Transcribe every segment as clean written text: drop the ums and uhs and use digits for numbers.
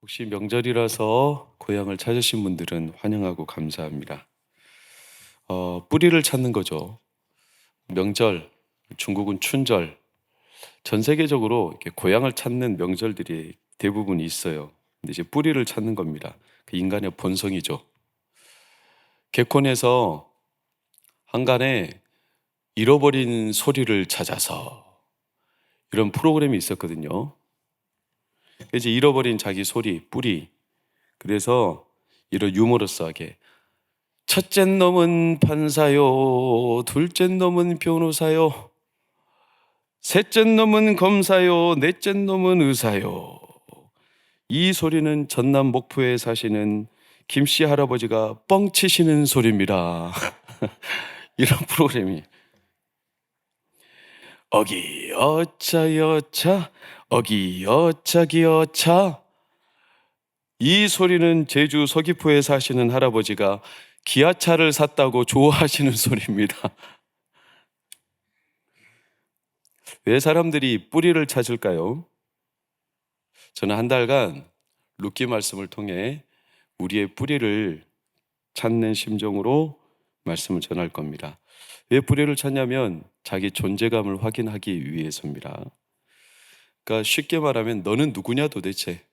혹시 명절이라서 고향을 찾으신 분들은 환영하고 감사합니다. 뿌리를 찾는 거죠. 명절, 중국은 춘절, 전 세계적으로 이렇게 고향을 찾는 명절들이 대부분 있어요. 근데 이제 뿌리를 찾는 겁니다. 그 인간의 본성이죠. 개콘에서 한간에 잃어버린 소리를 찾아서 이런 프로그램이 있었거든요. 이제 잃어버린 자기 소리, 뿌리. 그래서 이런 유머러스하게 첫째 놈은 판사요, 둘째 놈은 변호사요, 셋째 놈은 검사요, 넷째 놈은 의사요. 이 소리는 전남 목포에 사시는 김씨 할아버지가 뻥치시는 소리입니다. 이런 프로그램이 어기 어차 여차 어기 어차 기어차. 이 소리는 제주 서귀포에 사시는 할아버지가 기아차를 샀다고 좋아하시는 소리입니다. 왜 사람들이 뿌리를 찾을까요? 저는 한 달간 룻기 말씀을 통해 우리의 뿌리를 찾는 심정으로 말씀을 전할 겁니다. 왜 뿌리를 찾냐면 자기 존재감을 확인하기 위해서입니다. 그러니까 쉽게 말하면 너는 누구냐 도대체?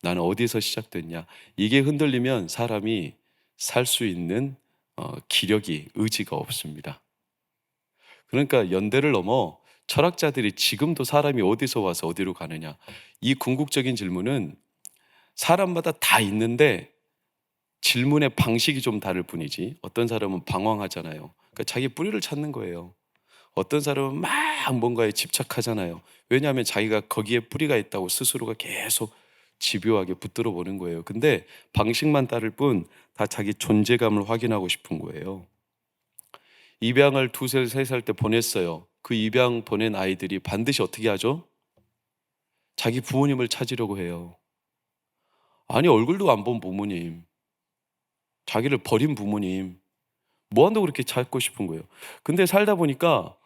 나는 어디서 시작됐냐? 이게 흔들리면 사람이 살 수 있는 기력이, 의지가 없습니다. 그러니까 연대를 넘어 철학자들이 지금도 사람이 어디서 와서 어디로 가느냐, 이 궁극적인 질문은 사람마다 다 있는데 질문의 방식이 좀 다를 뿐이지. 어떤 사람은 방황하잖아요. 그러니까 자기 뿌리를 찾는 거예요. 어떤 사람은 막 뭔가에 집착하잖아요. 왜냐하면 자기가 거기에 뿌리가 있다고 스스로가 계속 집요하게 붙들어 보는 거예요. 근데 방식만 다를 뿐 다 자기 존재감을 확인하고 싶은 거예요. 입양을 2살, 3살 때 보냈어요. 그 입양 보낸 아이들이 반드시 어떻게 하죠? 자기 부모님을 찾으려고 해요. 아니, 얼굴도 안 본 부모님, 자기를 버린 부모님, 뭐 한다고 그렇게 찾고 싶은 거예요. 근데 살다 보니까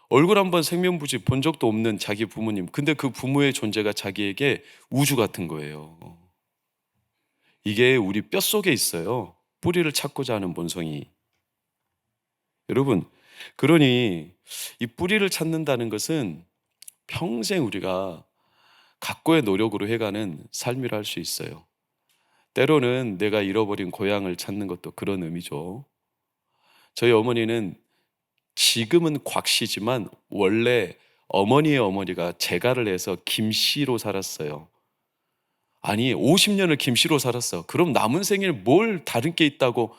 얼굴 한번 생면부지 본 적도 없는 자기 부모님, 근데 그 부모의 존재가 자기에게 우주 같은 거예요. 이게 우리 뼛속에 있어요. 뿌리를 찾고자 하는 본성이. 여러분, 그러니 이 뿌리를 찾는다는 것은 평생 우리가 각고의 노력으로 해가는 삶이라 할 수 있어요. 때로는 내가 잃어버린 고향을 찾는 것도 그런 의미죠. 저희 어머니는 지금은 곽씨지만 원래 어머니의 어머니가 재가를 해서 김씨로 살았어요. 아니, 50년을 김씨로 살았어. 그럼 남은 생일 뭘 다른 게 있다고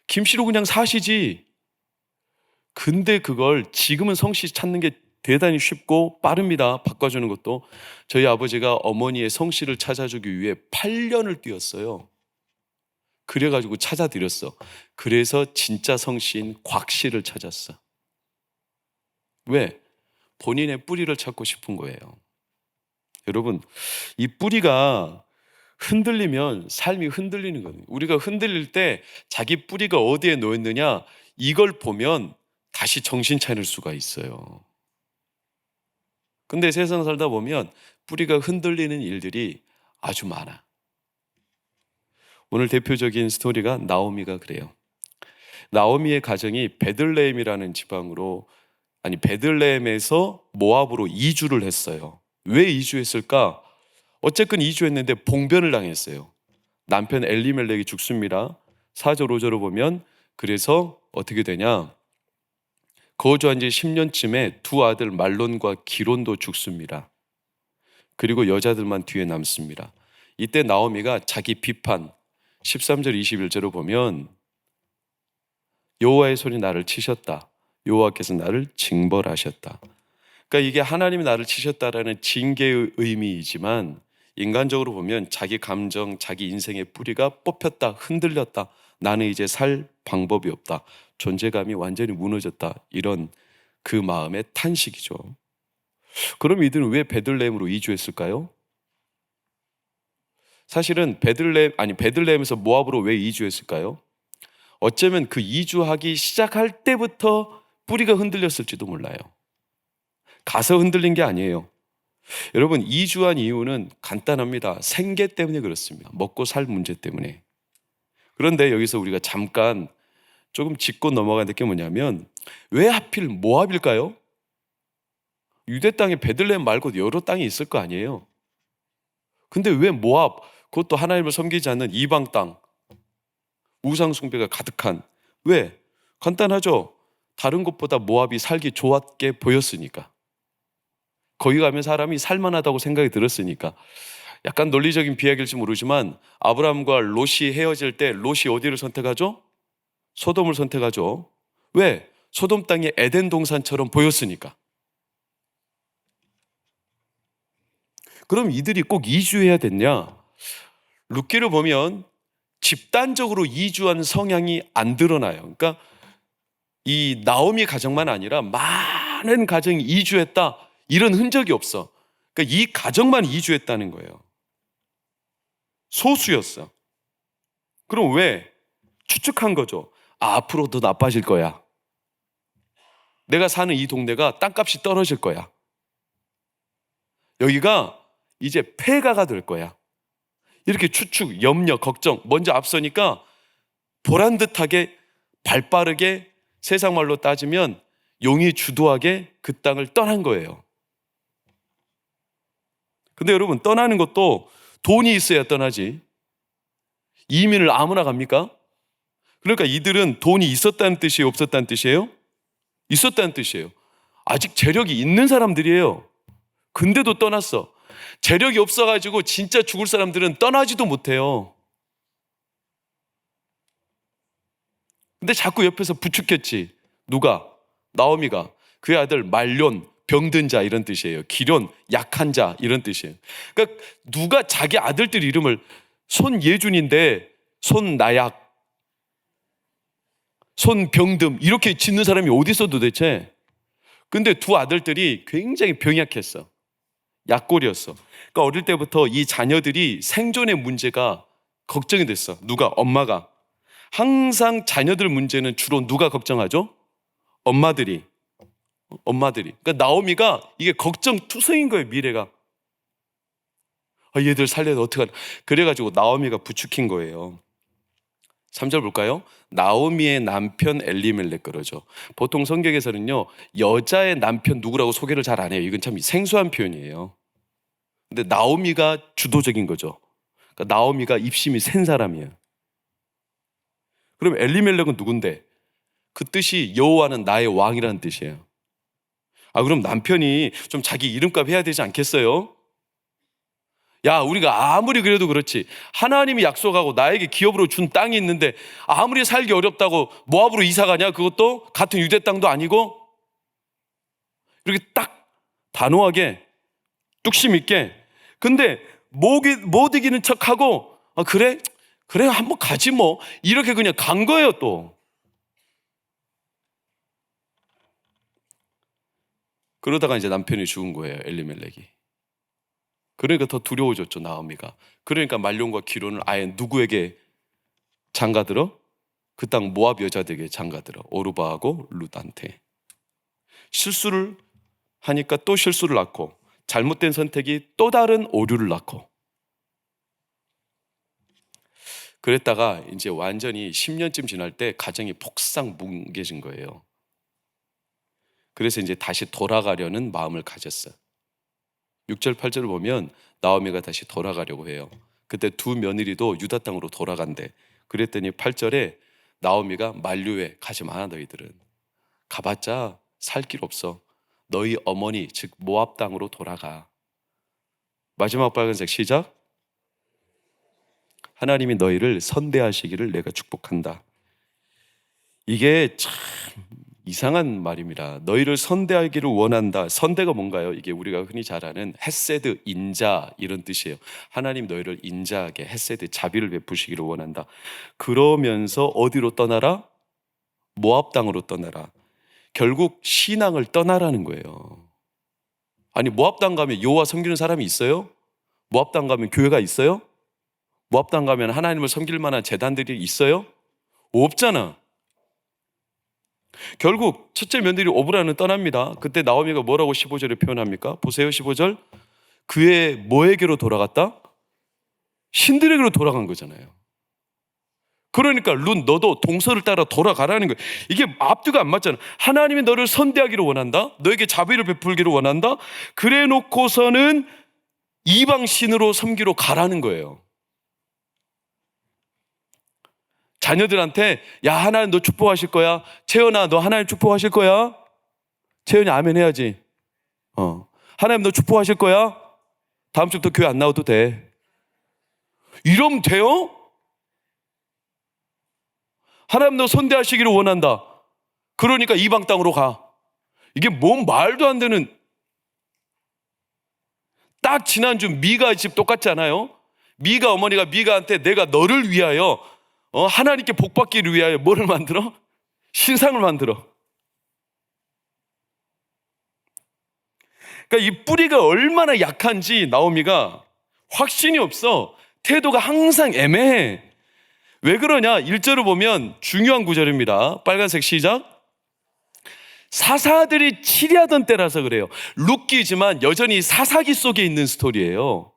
김씨로 그냥 사시지. 근데 그걸 지금은 성씨 찾는 게 대단히 쉽고 빠릅니다. 바꿔주는 것도. 저희 아버지가 어머니의 성씨를 찾아주기 위해 8년을 뛰었어요. 그래가지고 찾아드렸어. 그래서 진짜 성씨인 곽씨를 찾았어. 왜? 본인의 뿌리를 찾고 싶은 거예요. 여러분, 이 뿌리가 흔들리면 삶이 흔들리는 거예요. 우리가 흔들릴 때 자기 뿌리가 어디에 놓였느냐, 이걸 보면 다시 정신 차릴 수가 있어요. 근데 세상 살다 보면 뿌리가 흔들리는 일들이 아주 많아. 오늘 대표적인 스토리가 나오미가 그래요. 나오미의 가정이 베들레헴이라는 지방으로, 아니 베들레헴에서 모압으로 이주를 했어요. 왜 이주했을까? 어쨌든 이주했는데 봉변을 당했어요. 남편 엘리멜렉이 죽습니다. 4절 5절을 보면 그래서 어떻게 되냐? 거주한 지 10년쯤에 두 아들 말론과 기론도 죽습니다. 그리고 여자들만 뒤에 남습니다. 이때 나오미가 자기 비판 13절 21절을 보면 여호와의 손이 나를 치셨다. 여호와께서 나를 징벌하셨다. 그러니까 이게 하나님이 나를 치셨다라는 징계의 의미이지만 인간적으로 보면 자기 감정, 자기 인생의 뿌리가 뽑혔다, 흔들렸다. 나는 이제 살 방법이 없다. 존재감이 완전히 무너졌다. 이런 그 마음의 탄식이죠. 그럼 이들은 왜 베들레헴으로 이주했을까요? 사실은 베들레헴에서 모압으로 왜 이주했을까요? 어쩌면 그 이주하기 시작할 때부터 뿌리가 흔들렸을지도 몰라요. 가서 흔들린 게 아니에요. 여러분, 이주한 이유는 간단합니다. 생계 때문에 그렇습니다. 먹고 살 문제 때문에. 그런데 여기서 우리가 잠깐 조금 짚고 넘어가는 게 뭐냐면, 왜 하필 모압일까요? 유대 땅에 베들레헴 말고 여러 땅이 있을 거 아니에요. 근데 왜 모압, 그것도 하나님을 섬기지 않는 이방 땅, 우상 숭배가 가득한, 왜? 간단하죠. 다른 곳보다 모압이 살기 좋았게 보였으니까. 거기 가면 사람이 살만하다고 생각이 들었으니까. 약간 논리적인 비약일지 모르지만 아브라함과 롯이 헤어질 때 롯이 어디를 선택하죠? 소돔을 선택하죠. 왜? 소돔 땅이 에덴 동산처럼 보였으니까. 그럼 이들이 꼭 이주해야 됐냐? 룻기를 보면 집단적으로 이주한 성향이 안 드러나요. 그러니까 이 나오미 가정만 아니라 많은 가정이 이주했다, 이런 흔적이 없어. 그러니까 이 가정만 이주했다는 거예요. 소수였어. 그럼 왜? 추측한 거죠. 앞으로 더 나빠질 거야. 내가 사는 이 동네가 땅값이 떨어질 거야. 여기가 이제 폐가가 될 거야. 이렇게 추측, 염려, 걱정 먼저 앞서니까 보란듯하게 발빠르게, 세상 말로 따지면 용이 주도하게 그 땅을 떠난 거예요. 근데 여러분, 떠나는 것도 돈이 있어야 떠나지. 이민을 아무나 갑니까? 그러니까 이들은 돈이 있었다는 뜻이에요, 없었다는 뜻이에요? 있었다는 뜻이에요. 아직 재력이 있는 사람들이에요. 근데도 떠났어. 재력이 없어가지고 진짜 죽을 사람들은 떠나지도 못해요. 근데 자꾸 옆에서 부축했지. 누가? 나오미가. 그의 아들 말론, 병든 자 이런 뜻이에요. 기련, 약한 자 이런 뜻이에요. 그러니까 누가 자기 아들들 이름을 손예준인데 손나약, 손병듬 이렇게 짓는 사람이 어디 있어 도대체? 근데 두 아들들이 굉장히 병약했어. 약골이었어. 그러니까 어릴 때부터 이 자녀들이 생존의 문제가 걱정이 됐어. 누가? 엄마가. 항상 자녀들 문제는 주로 누가 걱정하죠? 엄마들이. 그러니까 나오미가 이게 걱정투성인 거예요, 미래가. 얘들 살려야 어떡하나. 그래가지고 나오미가 부추긴 거예요. 3절 볼까요? 나오미의 남편 엘리멜렉 그러죠. 보통 성경에서는요, 여자의 남편 누구라고 소개를 잘 안 해요. 이건 참 생소한 표현이에요. 근데 나오미가 주도적인 거죠. 그러니까 나오미가 입심이 센 사람이에요. 그럼 엘리멜렉은 누군데? 그 뜻이 여호와는 나의 왕이라는 뜻이에요. 그럼 남편이 좀 자기 이름값 해야 되지 않겠어요? 야, 우리가 아무리 그래도 그렇지, 하나님이 약속하고 나에게 기업으로 준 땅이 있는데 아무리 살기 어렵다고 모압으로 이사 가냐? 그것도 같은 유대 땅도 아니고? 이렇게 딱 단호하게 뚝심 있게. 근데 못 이기는 척하고 그래 한번 가지 뭐, 이렇게 그냥 간 거예요. 또 그러다가 이제 남편이 죽은 거예요, 엘리멜렉이. 그러니까 더 두려워졌죠, 나오미가. 그러니까 말론과 기론을 아예 누구에게 장가들어? 그 땅 모압 여자들에게 장가들어. 오르바하고 룻한테. 실수를 하니까 또 실수를 낳고, 잘못된 선택이 또 다른 오류를 낳고. 그랬다가 이제 완전히 10년쯤 지날 때 가정이 폭삭 뭉개진 거예요. 그래서 이제 다시 돌아가려는 마음을 가졌어요. 6절 8절을 보면 나오미가 다시 돌아가려고 해요. 그때 두 며느리도 유다 땅으로 돌아간대. 그랬더니 8절에 나오미가 만류해, 가지 마, 너희들은 가봤자 살 길 없어. 너희 어머니 즉 모압 땅으로 돌아가. 마지막 빨간색 시작. 하나님이 너희를 선대하시기를 내가 축복한다. 이게 참 이상한 말입니다. 너희를 선대하기를 원한다. 선대가 뭔가요? 이게 우리가 흔히 잘 아는 헤세드, 인자 이런 뜻이에요. 하나님 너희를 인자하게, 헤세드, 자비를 베푸시기를 원한다. 그러면서 어디로 떠나라? 모압 땅으로 떠나라. 결국 신앙을 떠나라는 거예요. 아니, 모압 땅 가면 여호와 섬기는 사람이 있어요? 모압 땅 가면 교회가 있어요? 모압 땅 가면 하나님을 섬길 만한 제단들이 있어요? 없잖아. 결국 첫째 며느리 오브라는 떠납니다. 그때 나오미가 뭐라고 15절에 표현합니까? 보세요, 15절. 그의 뭐에게로 돌아갔다? 신들에게로 돌아간 거잖아요. 그러니까 룻 너도 동서를 따라 돌아가라는 거예요. 이게 앞뒤가 안 맞잖아. 하나님이 너를 선대하기를 원한다. 너에게 자비를 베풀기를 원한다. 그래 놓고서는 이방 신으로 섬기러 가라는 거예요. 자녀들한테 야 하나님 너 축복하실 거야. 채연아 너 하나님 축복하실 거야. 채연이 아멘 해야지. 하나님 너 축복하실 거야. 다음 주부터 교회 안 나와도 돼. 이러면 돼요? 하나님 너 선대하시기를 원한다. 그러니까 이방 땅으로 가. 이게 뭔 말도 안 되는. 딱 지난주 미가 집 똑같지 않아요? 미가 어머니가 미가한테 내가 너를 위하여 하나님께 복받기를 위하여 뭐를 만들어? 신상을 만들어. 그러니까 이 뿌리가 얼마나 약한지 나오미가 확신이 없어. 태도가 항상 애매해. 왜 그러냐? 1절을 보면 중요한 구절입니다. 빨간색 시작. 사사들이 치리하던 때라서 그래요. 룻기지만 여전히 사사기 속에 있는 스토리예요.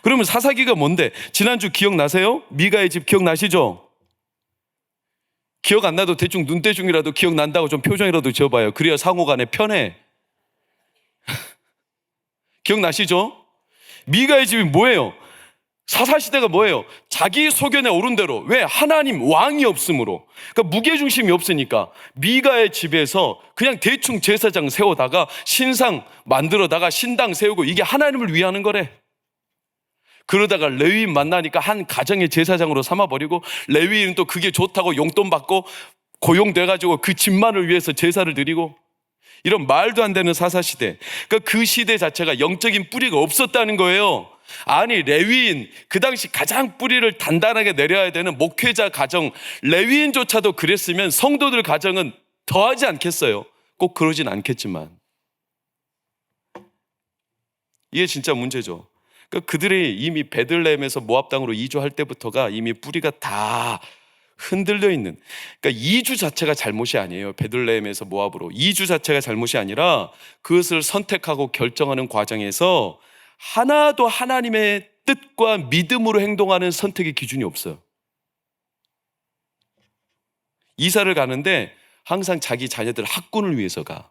그러면 사사기가 뭔데? 지난주 기억나세요? 미가의 집 기억나시죠? 기억 안 나도 대충 눈대중이라도 기억난다고 좀 표정이라도 지어봐요. 그래야 상호간에 편해. 기억나시죠? 미가의 집이 뭐예요? 사사시대가 뭐예요? 자기 소견에 오른 대로. 왜? 하나님 왕이 없으므로. 그러니까 무게중심이 없으니까 미가의 집에서 그냥 대충 제사장 세우다가 신상 만들어다가 신당 세우고 이게 하나님을 위하는 거래. 그러다가 레위인 만나니까 한 가정의 제사장으로 삼아버리고 레위인은 또 그게 좋다고 용돈 받고 고용돼가지고 그 집만을 위해서 제사를 드리고 이런 말도 안 되는 사사시대. 그러니까 그 시대 자체가 영적인 뿌리가 없었다는 거예요. 아니 레위인 그 당시 가장 뿌리를 단단하게 내려야 되는 목회자 가정 레위인조차도 그랬으면 성도들 가정은 더하지 않겠어요? 꼭 그러진 않겠지만 이게 진짜 문제죠. 그러니까 그들이 이미 베들레헴에서 모압 땅으로 이주할 때부터가 이미 뿌리가 다 흔들려 있는. 그러니까 이주 자체가 잘못이 아니에요. 베들레헴에서 모압으로 이주 자체가 잘못이 아니라 그것을 선택하고 결정하는 과정에서 하나도 하나님의 뜻과 믿음으로 행동하는 선택의 기준이 없어요. 이사를 가는데 항상 자기 자녀들 학군을 위해서 가.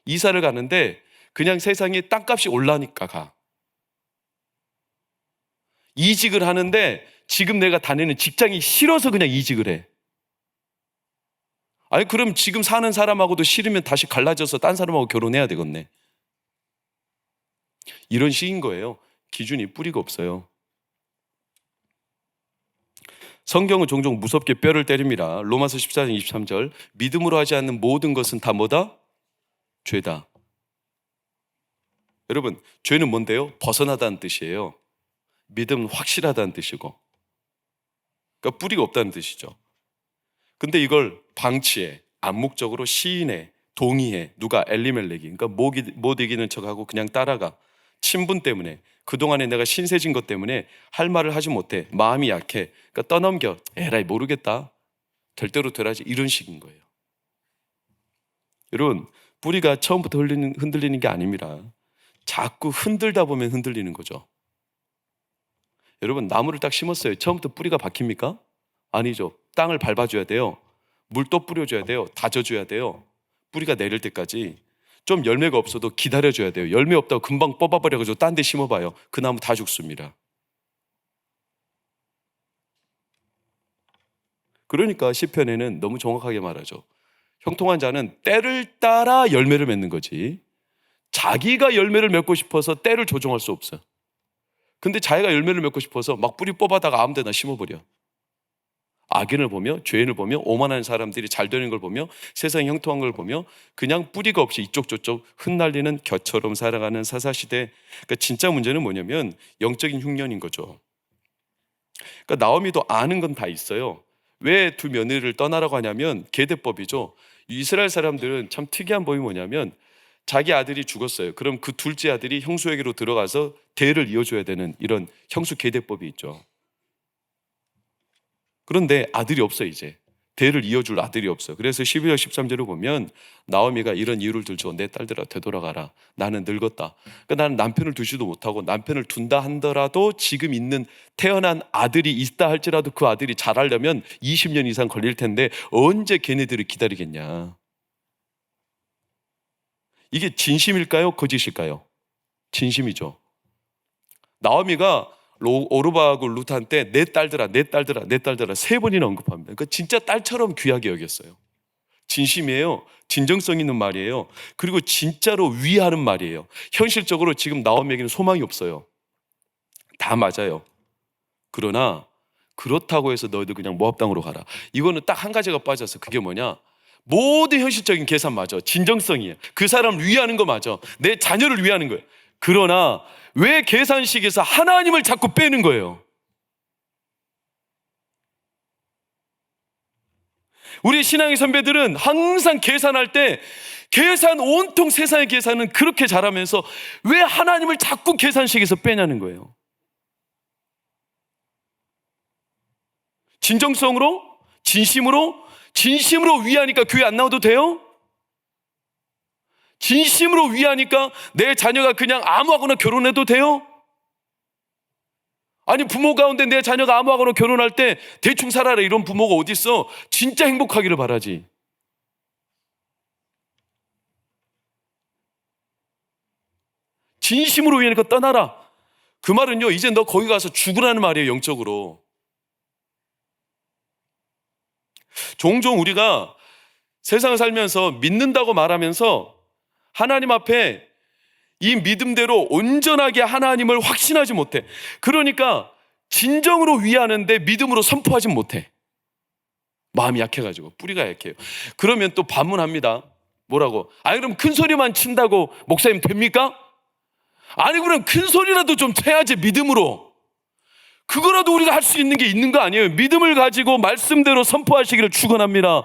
이사를 가는데 그냥 세상에 땅값이 올라니까 가. 이직을 하는데 지금 내가 다니는 직장이 싫어서 그냥 이직을 해. 아니 그럼 지금 사는 사람하고도 싫으면 다시 갈라져서 딴 사람하고 결혼해야 되겠네. 이런 식인 거예요. 기준이 뿌리가 없어요. 성경은 종종 무섭게 뼈를 때립니다. 로마서 14장 23절 믿음으로 하지 않는 모든 것은 다 뭐다? 죄다. 여러분 죄는 뭔데요? 벗어나다는 뜻이에요. 믿음은 확실하다는 뜻이고 그러니까 뿌리가 없다는 뜻이죠. 근데 이걸 방치해 암묵적으로 시인해 동의해. 누가? 엘리멜렉이. 그러니까 못 이기는 척하고 그냥 따라가. 친분 때문에 그동안에 내가 신세진 것 때문에 할 말을 하지 못해. 마음이 약해. 그러니까 떠넘겨. 에라이 모르겠다. 될 대로 되라지. 이런 식인 거예요. 여러분 뿌리가 처음부터 흔들리는 게 아닙니다. 자꾸 흔들다 보면 흔들리는 거죠. 여러분 나무를 딱 심었어요. 처음부터 뿌리가 박힙니까? 아니죠. 땅을 밟아줘야 돼요. 물 또 뿌려줘야 돼요. 다져줘야 돼요. 뿌리가 내릴 때까지. 좀 열매가 없어도 기다려줘야 돼요. 열매 없다고 금방 뽑아버려가지고 딴 데 심어봐요. 그 나무 다 죽습니다. 그러니까 시편에는 너무 정확하게 말하죠. 형통한 자는 때를 따라 열매를 맺는 거지 자기가 열매를 맺고 싶어서 때를 조정할 수 없어. 근데 자기가 열매를 맺고 싶어서 막 뿌리 뽑아다가 아무 데나 심어버려. 악인을 보며 죄인을 보며 오만한 사람들이 잘 되는 걸 보며 세상이 형통한 걸 보며 그냥 뿌리가 없이 이쪽 저쪽 흩날리는 겨처럼 살아가는 사사시대. 그러니까 진짜 문제는 뭐냐면 영적인 흉년인 거죠. 그러니까 나오미도 아는 건 다 있어요. 왜 두 며느리를 떠나라고 하냐면 계대법이죠. 이스라엘 사람들은 참 특이한 법이 뭐냐면 자기 아들이 죽었어요. 그럼 그 둘째 아들이 형수에게로 들어가서 대를 이어줘야 되는 이런 형수 계대법이 있죠. 그런데 아들이 없어요. 이제 대를 이어줄 아들이 없어요. 그래서 12절 13절을 보면 나오미가 이런 이유를 들죠. 내 딸들아 되돌아가라. 나는 늙었다. 그러니까 나는 남편을 두지도 못하고, 남편을 둔다 한더라도 지금 있는 태어난 아들이 있다 할지라도 그 아들이 자라려면 20년 이상 걸릴 텐데 언제 걔네들을 기다리겠냐. 이게 진심일까요? 거짓일까요? 진심이죠. 나오미가 오르바하고 룻한테 내 딸들아, 내 딸들아, 내 딸들아 3번이나 언급합니다. 그러니까 진짜 딸처럼 귀하게 여겼어요. 진심이에요. 진정성 있는 말이에요. 그리고 진짜로 위하는 말이에요. 현실적으로 지금 나오미에게는 소망이 없어요. 다 맞아요. 그러나 그렇다고 해서 너희들 그냥 모압 땅으로 가라. 이거는 딱 한 가지가 빠져서, 그게 뭐냐? 모든 현실적인 계산 맞아. 진정성이에요. 그 사람을 위하는 거 맞아. 내 자녀를 위하는 거예요. 그러나 왜 계산식에서 하나님을 자꾸 빼는 거예요? 우리 신앙의 선배들은 항상 계산할 때 계산, 온통 세상의 계산은 그렇게 잘하면서 왜 하나님을 자꾸 계산식에서 빼냐는 거예요. 진정성으로, 진심으로 위하니까 교회 안 나와도 돼요? 진심으로 위하니까 내 자녀가 그냥 아무하거나 결혼해도 돼요? 아니, 부모 가운데 내 자녀가 아무하거나 결혼할 때 대충 살아라 이런 부모가 어디 있어? 진짜 행복하기를 바라지. 진심으로 위하니까 떠나라. 그 말은요, 이제 너 거기 가서 죽으라는 말이에요. 영적으로. 종종 우리가 세상을 살면서 믿는다고 말하면서 하나님 앞에 이 믿음대로 온전하게 하나님을 확신하지 못해. 그러니까 진정으로 위하는데 믿음으로 선포하지 못해. 마음이 약해가지고, 뿌리가 약해요. 그러면 또 반문합니다. 뭐라고? 아니, 그럼 큰 소리만 친다고 목사님 됩니까? 아니, 그럼 큰 소리라도 좀 쳐야지, 믿음으로. 그거라도 우리가 할 수 있는 게 있는 거 아니에요? 믿음을 가지고 말씀대로 선포하시기를 축원합니다.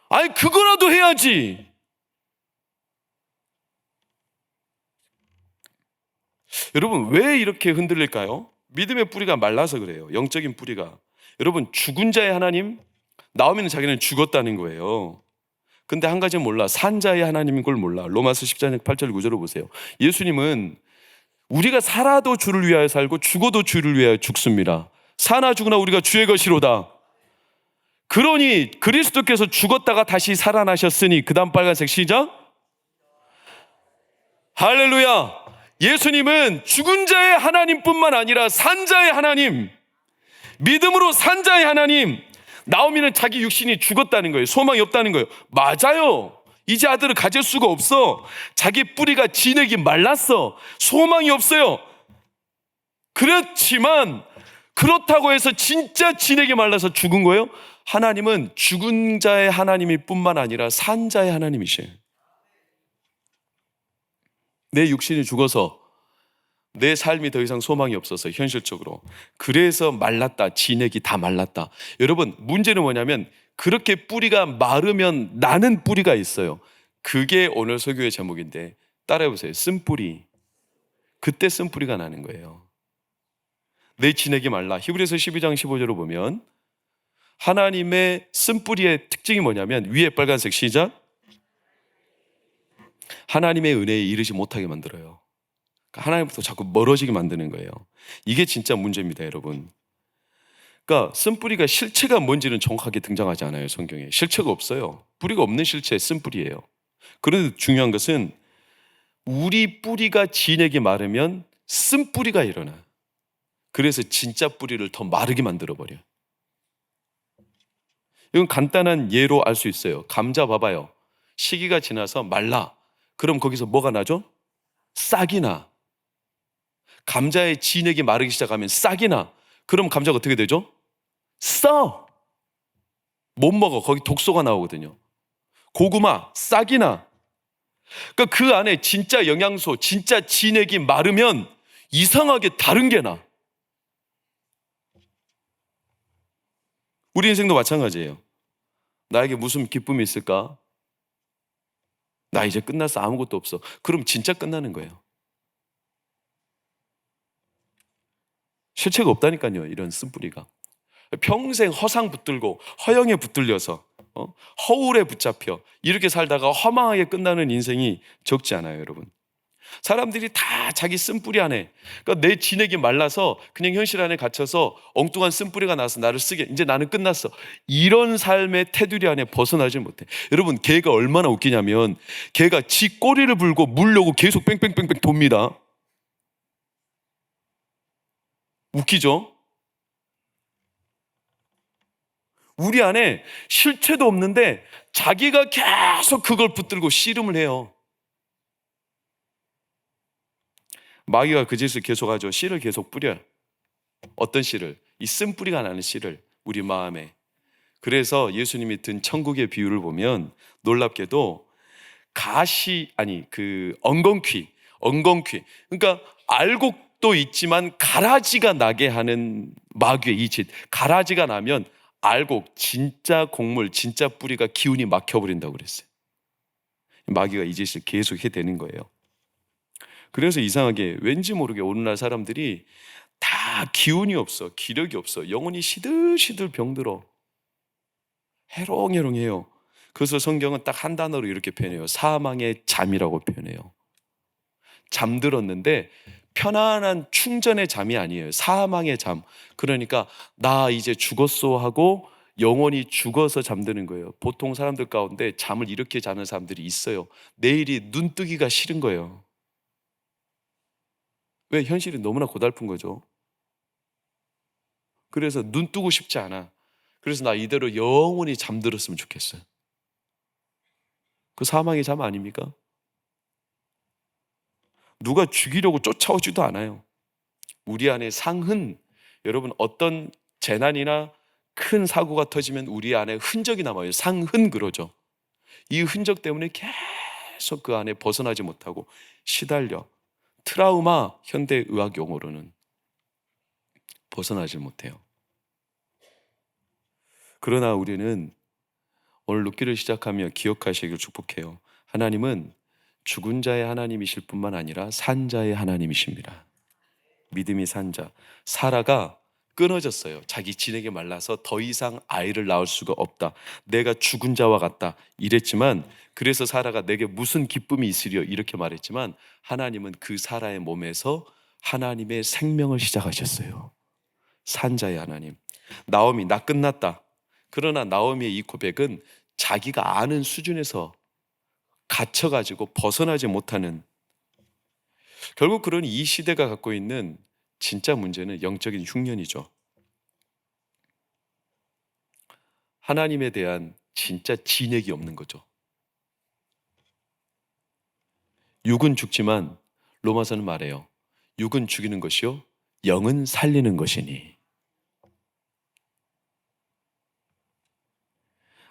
아니, 그거라도 해야지. 여러분, 왜 이렇게 흔들릴까요? 믿음의 뿌리가 말라서 그래요. 영적인 뿌리가. 여러분, 죽은 자의 하나님, 나오미는 자기는 죽었다는 거예요. 근데 한 가지는 몰라. 산 자의 하나님인 걸 몰라. 로마서 10장 8절 9절을 보세요. 예수님은 우리가 살아도 주를 위하여 살고 죽어도 주를 위하여 죽습니다. 사나 죽으나 우리가 주의 것이로다. 그러니 그리스도께서 죽었다가 다시 살아나셨으니, 그 다음 빨간색 시작. 할렐루야. 예수님은 죽은 자의 하나님뿐만 아니라 산 자의 하나님, 믿음으로 산 자의 하나님. 나오미는 자기 육신이 죽었다는 거예요. 소망이 없다는 거예요. 맞아요. 이제 아들을 가질 수가 없어. 자기 뿌리가 진액이 말랐어. 소망이 없어요. 그렇지만 그렇다고 해서 진짜 진액이 말라서 죽은 거예요? 하나님은 죽은 자의 하나님일 뿐만 아니라 산 자의 하나님이세요. 내 육신이 죽어서 내 삶이 더 이상 소망이 없어서 현실적으로, 그래서 말랐다, 진액이 다 말랐다. 여러분, 문제는 뭐냐면 그렇게 뿌리가 마르면 나는 뿌리가 있어요. 그게 오늘 설교의 제목인데 따라해보세요. 쓴뿌리. 그때 쓴뿌리가 나는 거예요. 내 진액이 말라. 히브리서 12장 15절을 보면 하나님의 쓴뿌리의 특징이 뭐냐면, 위에 빨간색 시작. 하나님의 은혜에 이르지 못하게 만들어요. 하나님부터 자꾸 멀어지게 만드는 거예요. 이게 진짜 문제입니다, 여러분. 그러니까 쓴뿌리가 실체가 뭔지는 정확하게 등장하지 않아요, 성경에. 실체가 없어요. 뿌리가 없는 실체, 쓴뿌리예요. 그런데 중요한 것은 우리 뿌리가 진액이 마르면 쓴뿌리가 일어나. 그래서 진짜 뿌리를 더 마르게 만들어버려요. 이건 간단한 예로 알 수 있어요. 감자 봐봐요. 시기가 지나서 말라. 그럼 거기서 뭐가 나죠? 싹이 나. 감자의 진액이 마르기 시작하면 싹이 나. 그럼 감자가 어떻게 되죠? 써. 못 먹어. 거기 독소가 나오거든요. 고구마, 싹이 나. 그러니까 그 안에 진짜 영양소, 진짜 진액이 마르면 이상하게 다른 게 나. 우리 인생도 마찬가지예요. 나에게 무슨 기쁨이 있을까? 나 이제 끝났어. 아무것도 없어. 그럼 진짜 끝나는 거예요. 실체가 없다니까요, 이런 쓴뿌리가. 평생 허상 붙들고 허영에 붙들려서 허울에 붙잡혀 이렇게 살다가 허망하게 끝나는 인생이 적지 않아요, 여러분. 사람들이 다 자기 쓴뿌리 안에, 그러니까 내 진액이 말라서 그냥 현실 안에 갇혀서 엉뚱한 쓴뿌리가 나서 나를 쓰게, 이제 나는 끝났어, 이런 삶의 테두리 안에 벗어나지 못해. 여러분, 개가 얼마나 웃기냐면 개가 지 꼬리를 불고 물려고 계속 뺑뺑뺑뺑 돕니다. 웃기죠? 우리 안에 실체도 없는데 자기가 계속 그걸 붙들고 씨름을 해요. 마귀가 그 짓을 계속하죠. 씨를 계속 뿌려요. 어떤 씨를? 이 쓴뿌리가 나는 씨를 우리 마음에. 그래서 예수님이 든 천국의 비유를 보면 놀랍게도 엉겅퀴, 그러니까 알곡도 있지만 가라지가 나게 하는 마귀의 이 짓. 가라지가 나면 알곡, 진짜 곡물, 진짜 뿌리가 기운이 막혀버린다고 그랬어요. 마귀가 이 짓을 계속 해대는 거예요. 그래서 이상하게 왠지 모르게 오늘날 사람들이 다 기운이 없어, 기력이 없어, 영혼이 시들시들 병들어, 해롱해롱해요. 그래서 성경은 딱 한 단어로 이렇게 표현해요. 사망의 잠이라고 표현해요. 잠들었는데 편안한 충전의 잠이 아니에요. 사망의 잠. 그러니까 나 이제 죽었어 하고 영혼이 죽어서 잠드는 거예요. 보통 사람들 가운데 잠을 이렇게 자는 사람들이 있어요. 내일이 눈 뜨기가 싫은 거예요. 왜? 현실이 너무나 고달픈 거죠. 그래서 눈 뜨고 싶지 않아. 그래서 나 이대로 영원히 잠들었으면 좋겠어요. 그 사망의 잠 아닙니까? 누가 죽이려고 쫓아오지도 않아요. 우리 안에 상흔, 여러분, 어떤 재난이나 큰 사고가 터지면 우리 안에 흔적이 남아요. 상흔 그러죠. 이 흔적 때문에 계속 그 안에 벗어나지 못하고 시달려. 트라우마, 현대의학 용어로는 벗어나지 못해요. 그러나 우리는 오늘 룻기를 시작하며 기억하시길 축복해요. 하나님은 죽은 자의 하나님이실 뿐만 아니라 산 자의 하나님이십니다. 믿음이 산 자. 사라가 끊어졌어요. 자기 진액에 말라서 더 이상 아이를 낳을 수가 없다. 내가 죽은 자와 같다 이랬지만, 그래서 사라가 내게 무슨 기쁨이 있으리요 이렇게 말했지만, 하나님은 그 사라의 몸에서 하나님의 생명을 시작하셨어요. 산 자의 하나님. 나오미, 나 끝났다. 그러나 나오미의 이 고백은 자기가 아는 수준에서 갇혀가지고 벗어나지 못하는, 결국 그런 이 시대가 갖고 있는 진짜 문제는 영적인 흉년이죠. 하나님에 대한 진짜 진액이 없는 거죠. 육은 죽지만 로마서는 말해요. 육은 죽이는 것이요 영은 살리는 것이니.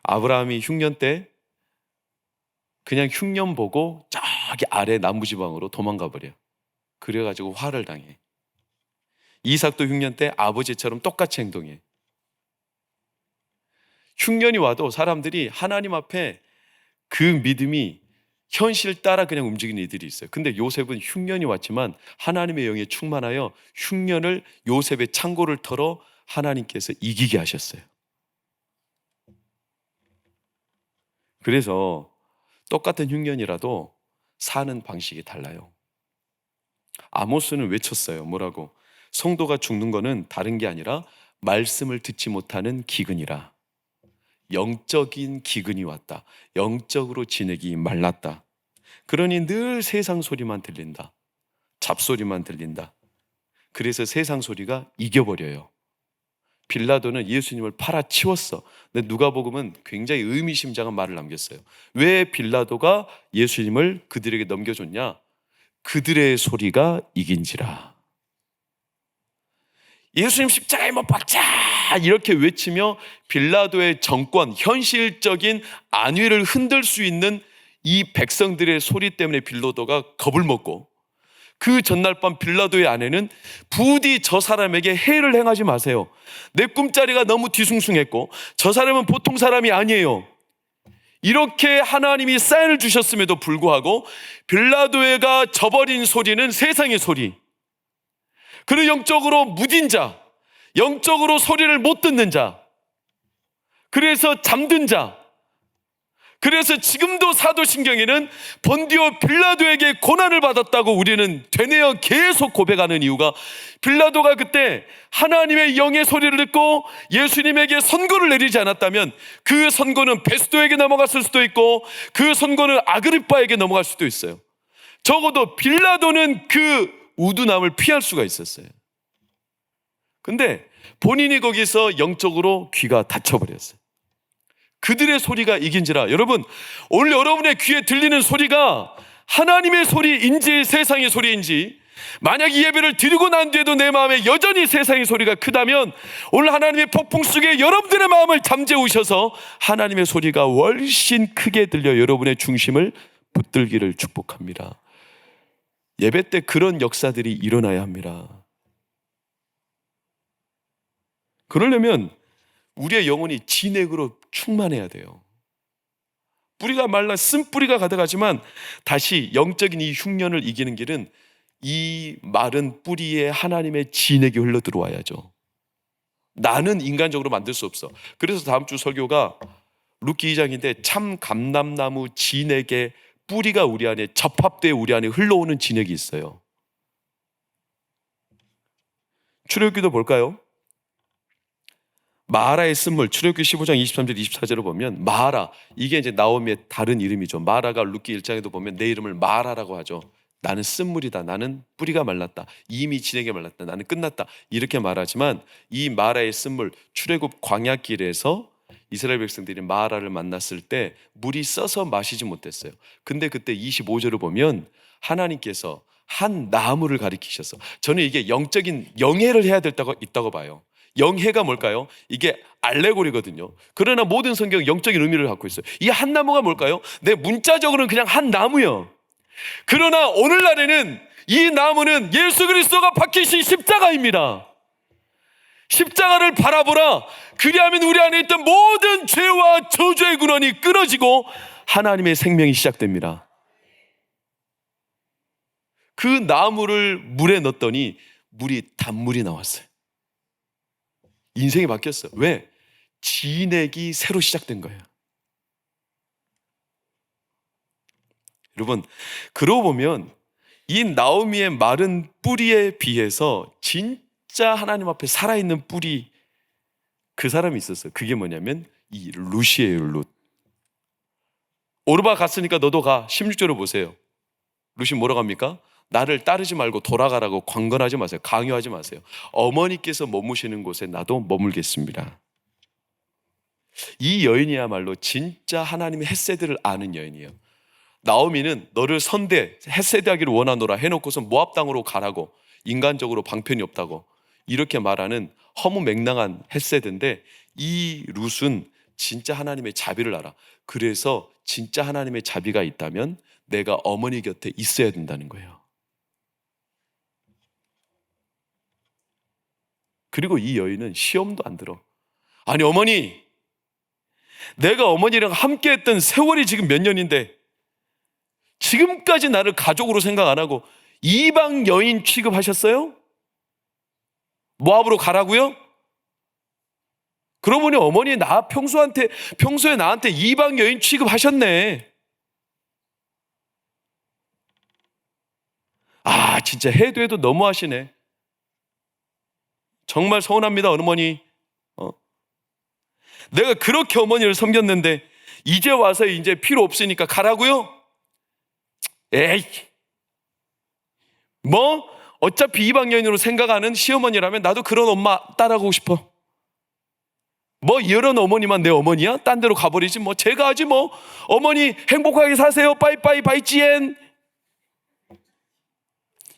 아브라함이 흉년 때 그냥 흉년 보고 저기 아래 남부지방으로 도망가 버려. 그래가지고 화를 당해. 이삭도 흉년 때 아버지처럼 똑같이 행동해. 흉년이 와도 사람들이 하나님 앞에 그 믿음이 현실 따라 그냥 움직이는 이들이 있어요. 근데 요셉은 흉년이 왔지만 하나님의 영에 충만하여 흉년을 요셉의 창고를 털어 하나님께서 이기게 하셨어요. 그래서 똑같은 흉년이라도 사는 방식이 달라요. 아모스는 외쳤어요. 뭐라고? 성도가 죽는 거는 다른 게 아니라 말씀을 듣지 못하는 기근이라. 영적인 기근이 왔다. 영적으로 진액이 말랐다. 그러니 늘 세상 소리만 들린다. 잡소리만 들린다. 그래서 세상 소리가 이겨버려요. 빌라도는 예수님을 팔아치웠어. 근데 누가복음은 굉장히 의미심장한 말을 남겼어요. 왜 빌라도가 예수님을 그들에게 넘겨줬냐? 그들의 소리가 이긴지라. 예수님 십자가에 못 박자 이렇게 외치며 빌라도의 정권, 현실적인 안위를 흔들 수 있는 이 백성들의 소리 때문에 빌라도가 겁을 먹고, 그 전날 밤 빌라도의 아내는 부디 저 사람에게 해를 행하지 마세요. 내 꿈자리가 너무 뒤숭숭했고 저 사람은 보통 사람이 아니에요. 이렇게 하나님이 사인을 주셨음에도 불구하고 빌라도가 저버린 소리는 세상의 소리. 그리고 영적으로 무딘 자, 영적으로 소리를 못 듣는 자, 그래서 잠든 자, 그래서 지금도 사도신경에는 본디오 빌라도에게 고난을 받았다고 우리는 되뇌어 계속 고백하는 이유가, 빌라도가 그때 하나님의 영의 소리를 듣고 예수님에게 선고를 내리지 않았다면 그 선고는 베스도에게 넘어갔을 수도 있고 그 선고는 아그리빠에게 넘어갈 수도 있어요. 적어도 빌라도는 그 우둔함을 피할 수가 있었어요. 근데 본인이 거기서 영적으로 귀가 닫혀버렸어요. 그들의 소리가 이긴지라. 여러분, 오늘 여러분의 귀에 들리는 소리가 하나님의 소리인지 세상의 소리인지, 만약 이 예배를 드리고 난 뒤에도 내 마음에 여전히 세상의 소리가 크다면 오늘 하나님의 폭풍 속에 여러분들의 마음을 잠재우셔서 하나님의 소리가 훨씬 크게 들려 여러분의 중심을 붙들기를 축복합니다. 예배 때 그런 역사들이 일어나야 합니다. 그러려면 우리의 영혼이 진액으로 충만해야 돼요. 뿌리가 말라 쓴뿌리가 가득하지만 다시 영적인 이 흉년을 이기는 길은 이 마른 뿌리에 하나님의 진액이 흘러 들어와야죠. 나는 인간적으로 만들 수 없어. 그래서 다음 주 설교가 룻기 2장인데 참 감람나무 진액의 뿌리가 우리 안에 접합돼 우리 안에 흘러오는 진액이 있어요. 출애굽기도 볼까요? 마라의 쓴물, 출애굽기 15장 23절 24절을 보면 마라, 이게 이제 나오미의 다른 이름이죠. 마라가 룻기 1장에도 보면 내 이름을 마라라고 하죠. 나는 쓴물이다, 나는 뿌리가 말랐다, 이미 진액에 말랐다, 나는 끝났다, 이렇게 말하지만 이 마라의 쓴물, 출애굽 광야길에서 이스라엘 백성들이 마라를 만났을 때 물이 써서 마시지 못했어요. 근데 그때 25절을 보면 하나님께서 한 나무를 가리키셔서, 저는 이게 영적인 영해를 해야 있다고 봐요. 영해가 뭘까요? 이게 알레고리거든요. 그러나 모든 성경은 영적인 의미를 갖고 있어요. 이 한 나무가 뭘까요? 내 문자적으로는 그냥 한 나무요. 그러나 오늘날에는 이 나무는 예수 그리스도가 박히신 십자가입니다. 십자가를 바라보라. 그리하면 우리 안에 있던 모든 죄와 저주의 근원이 끊어지고 하나님의 생명이 시작됩니다. 그 나무를 물에 넣었더니 물이 단물이 나왔어요. 인생이 바뀌었어. 왜? 진액이 새로 시작된 거예요. 여러분, 그러고 보면 이 나오미의 마른 뿌리에 비해서 진짜 하나님 앞에 살아있는 뿌리, 그 사람이 있었어요. 그게 뭐냐면 이 룻이에요. 룻. 오르바 갔으니까 너도 가. 16절을 보세요. 룻이 뭐라고 합니까? 나를 따르지 말고 돌아가라고 강권하지 마세요. 강요하지 마세요. 어머니께서 머무시는 곳에 나도 머물겠습니다. 이 여인이야말로 진짜 하나님의 헷세드를 아는 여인이에요. 나오미는 너를 선대 헷세드하기를 원하노라 해놓고서 모압 땅으로 가라고, 인간적으로 방편이 없다고 이렇게 말하는 허무맹랑한 헷세드인데, 이 룻은 진짜 하나님의 자비를 알아. 그래서 진짜 하나님의 자비가 있다면 내가 어머니 곁에 있어야 된다는 거예요. 그리고 이 여인은 시험도 안 들어. 아니 어머니, 내가 어머니랑 함께 했던 세월이 지금 몇 년인데 지금까지 나를 가족으로 생각 안 하고 이방 여인 취급하셨어요? 모압으로 가라고요? 그러고 보니 어머니 평소에 나한테 이방 여인 취급하셨네. 아 진짜 해도 너무하시네. 정말 서운합니다 어머니. 내가 그렇게 어머니를 섬겼는데 이제 와서 이제 필요 없으니까 가라고요? 에이, 뭐 어차피 이방 여인으로 생각하는 시어머니라면 나도 그런 엄마 따라가고 싶어. 뭐 이런 어머니만 내 어머니야? 딴 데로 가버리지 뭐. 제가 하지 뭐. 어머니 행복하게 사세요. 빠이빠이 바이찌엔.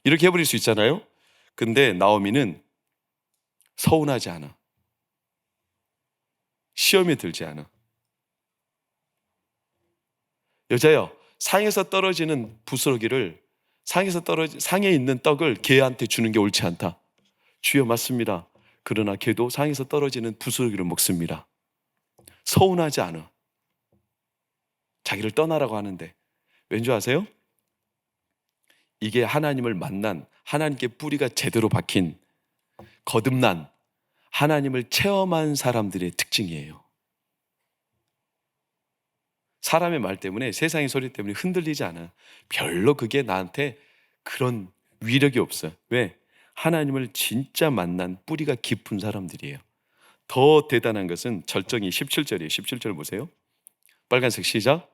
이렇게 해버릴 수 있잖아요. 근데 나오미는 서운하지 않아. 시험에 들지 않아. 여자여, 상에서 떨어지는 부스러기를, 상에 있는 떡을 개한테 주는 게 옳지 않다. 주여 맞습니다. 그러나 개도 상에서 떨어지는 부스러기를 먹습니다. 서운하지 않아. 자기를 떠나라고 하는데 왠지 아세요? 이게 하나님을 만난, 하나님께 뿌리가 제대로 박힌, 거듭난, 하나님을 체험한 사람들의 특징이에요. 사람의 말 때문에, 세상의 소리 때문에 흔들리지 않아. 별로 그게 나한테 그런 위력이 없어요. 왜? 하나님을 진짜 만난 뿌리가 깊은 사람들이에요. 더 대단한 것은 절정이 17절이에요. 17절 보세요. 빨간색 시작.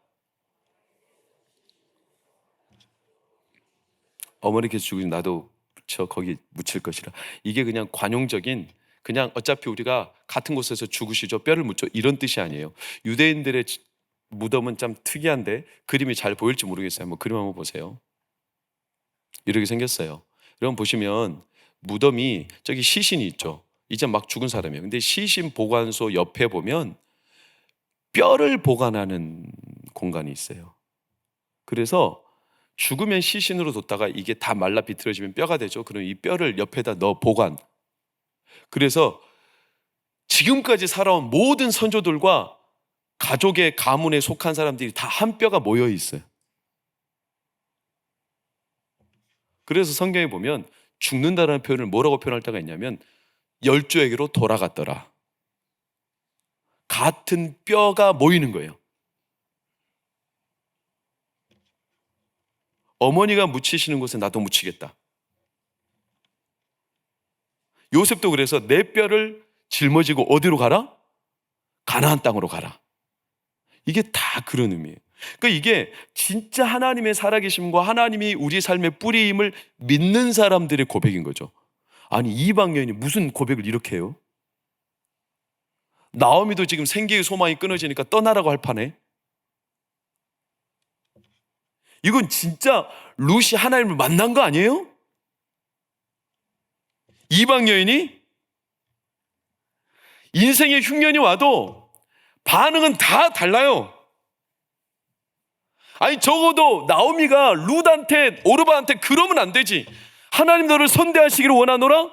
어머니께서 죽으신 나도 저 거기 묻힐 것이라. 이게 그냥 관용적인, 그냥 어차피 우리가 같은 곳에서 죽으시죠, 뼈를 묻죠, 이런 뜻이 아니에요. 유대인들의 무덤은 참 특이한데 그림이 잘 보일지 모르겠어요. 한번 그림 한번 보세요. 이렇게 생겼어요. 여러분 보시면 무덤이 저기 시신이 있죠. 이제 막 죽은 사람이에요. 근데 시신 보관소 옆에 보면 뼈를 보관하는 공간이 있어요. 그래서 죽으면 시신으로 뒀다가 이게 다 말라 비틀어지면 뼈가 되죠. 그럼 이 뼈를 옆에다 넣어 보관. 그래서 지금까지 살아온 모든 선조들과 가족의 가문에 속한 사람들이 다 한 뼈가 모여 있어요. 그래서 성경에 보면 죽는다라는 표현을 뭐라고 표현할 때가 있냐면 열조에게로 돌아갔더라. 같은 뼈가 모이는 거예요. 어머니가 묻히시는 곳에 나도 묻히겠다. 요셉도 그래서 내 뼈를 짊어지고 어디로 가라? 가나안 땅으로 가라. 이게 다 그런 의미예요. 그러니까 이게 진짜 하나님의 살아계심과 하나님이 우리 삶의 뿌리임을 믿는 사람들의 고백인 거죠. 아니, 이방 여인이 무슨 고백을 이렇게 해요? 나오미도 지금 생계의 소망이 끊어지니까 떠나라고 할 판에. 이건 진짜 룻이 하나님을 만난 거 아니에요? 이방 여인이 인생의 흉년이 와도 반응은 다 달라요. 아니, 적어도 나오미가 룻한테, 오르바한테 그러면 안 되지. 하나님 너를 선대하시기를 원하노라?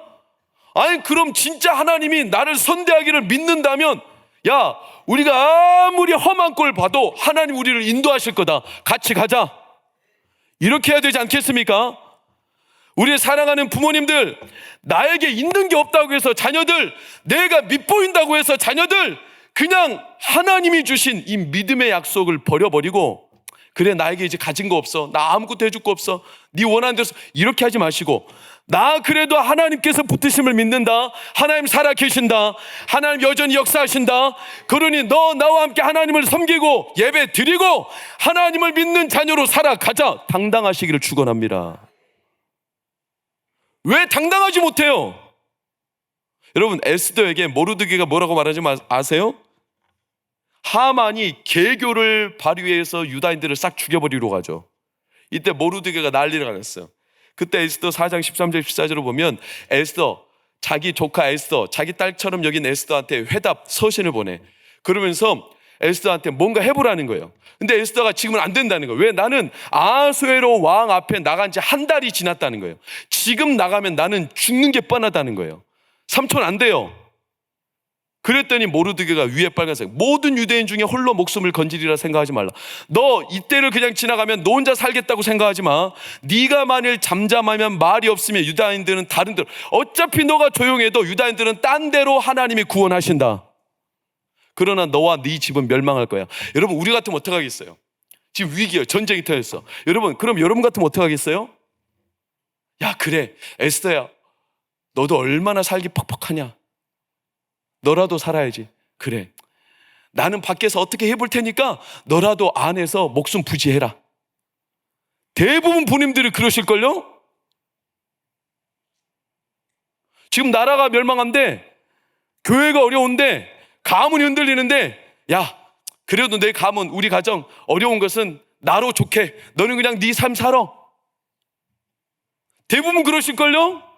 아니, 그럼 진짜 하나님이 나를 선대하기를 믿는다면, 야, 우리가 아무리 험한 꼴 봐도 하나님 우리를 인도하실 거다. 같이 가자. 이렇게 해야 되지 않겠습니까? 우리의 사랑하는 부모님들, 나에게 있는 게 없다고 해서 자녀들, 내가 밉보인다고 해서 자녀들, 그냥 하나님이 주신 이 믿음의 약속을 버려버리고, 그래, 나에게 이제 가진 거 없어, 나 아무것도 해줄 거 없어, 네 원하는 대로, 이렇게 하지 마시고, 나 그래도 하나님께서 붙으심을 믿는다, 하나님 살아 계신다, 하나님 여전히 역사하신다, 그러니 너 나와 함께 하나님을 섬기고 예배 드리고 하나님을 믿는 자녀로 살아가자. 당당하시기를 축원합니다. 왜 당당하지 못해요? 여러분, 에스더에게 모르드게가 뭐라고 말하지 아세요? 하만이 개교를 발휘해서 유다인들을 싹 죽여버리려고 하죠. 이때 모르드게가 난리가 났어요. 그때 에스더 4장 13절 14절을 보면 에스더, 자기 조카 에스더, 자기 딸처럼 여긴 에스더한테 회답 서신을 보내. 그러면서 에스더한테 뭔가 해보라는 거예요. 근데 에스더가 지금은 안 된다는 거예요. 왜? 나는 아수에로 왕 앞에 나간 지 한 달이 지났다는 거예요. 지금 나가면 나는 죽는 게 뻔하다는 거예요. 삼촌 안 돼요. 그랬더니 모르드게가 위에 빨간색, 모든 유대인 중에 홀로 목숨을 건지리라 생각하지 말라. 너 이때를 그냥 지나가면 너 혼자 살겠다고 생각하지 마. 네가 만일 잠잠하면 말이 없으면 유다인들은 다른 데로, 어차피 너가 조용해도 유다인들은 딴 데로 하나님이 구원하신다. 그러나 너와 네 집은 멸망할 거야. 여러분, 우리 같으면 어떡하겠어요? 지금 위기예요. 전쟁이 터졌어. 여러분, 그럼 여러분 같으면 어떡하겠어요? 야, 그래, 에스더야, 너도 얼마나 살기 퍽퍽하냐. 너라도 살아야지. 그래, 나는 밖에서 어떻게 해볼 테니까 너라도 안에서 목숨 부지해라. 대부분 부님들이 그러실걸요? 지금 나라가 멸망한데, 교회가 어려운데, 가문이 흔들리는데, 야, 그래도 내 가문, 우리 가정 어려운 것은 나로 좋게, 너는 그냥 네 삶 살아. 대부분 그러실걸요?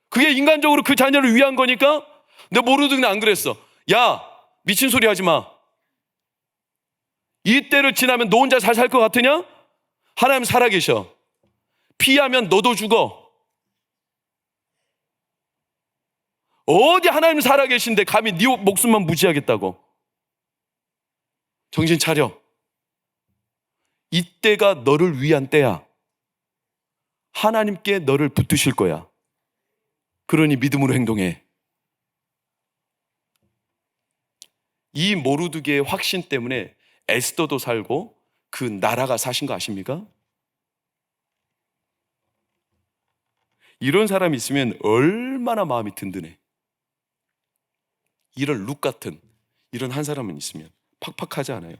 그게 인간적으로 그 자녀를 위한 거니까. 근데 모르드게는 안 그랬어. 야, 미친 소리 하지 마. 이때를 지나면 너 혼자 잘 살 것 같으냐? 하나님 살아계셔. 피하면 너도 죽어. 어디 하나님 살아계신데 감히 네 목숨만 무지하겠다고. 정신 차려. 이때가 너를 위한 때야. 하나님께 너를 붙드실 거야. 그러니 믿음으로 행동해. 이 모르드게의 확신 때문에 에스더도 살고 그 나라가 사신 거 아십니까? 이런 사람이 있으면 얼마나 마음이 든든해. 이런 룩 같은 이런 한 사람은 있으면 팍팍하지 않아요.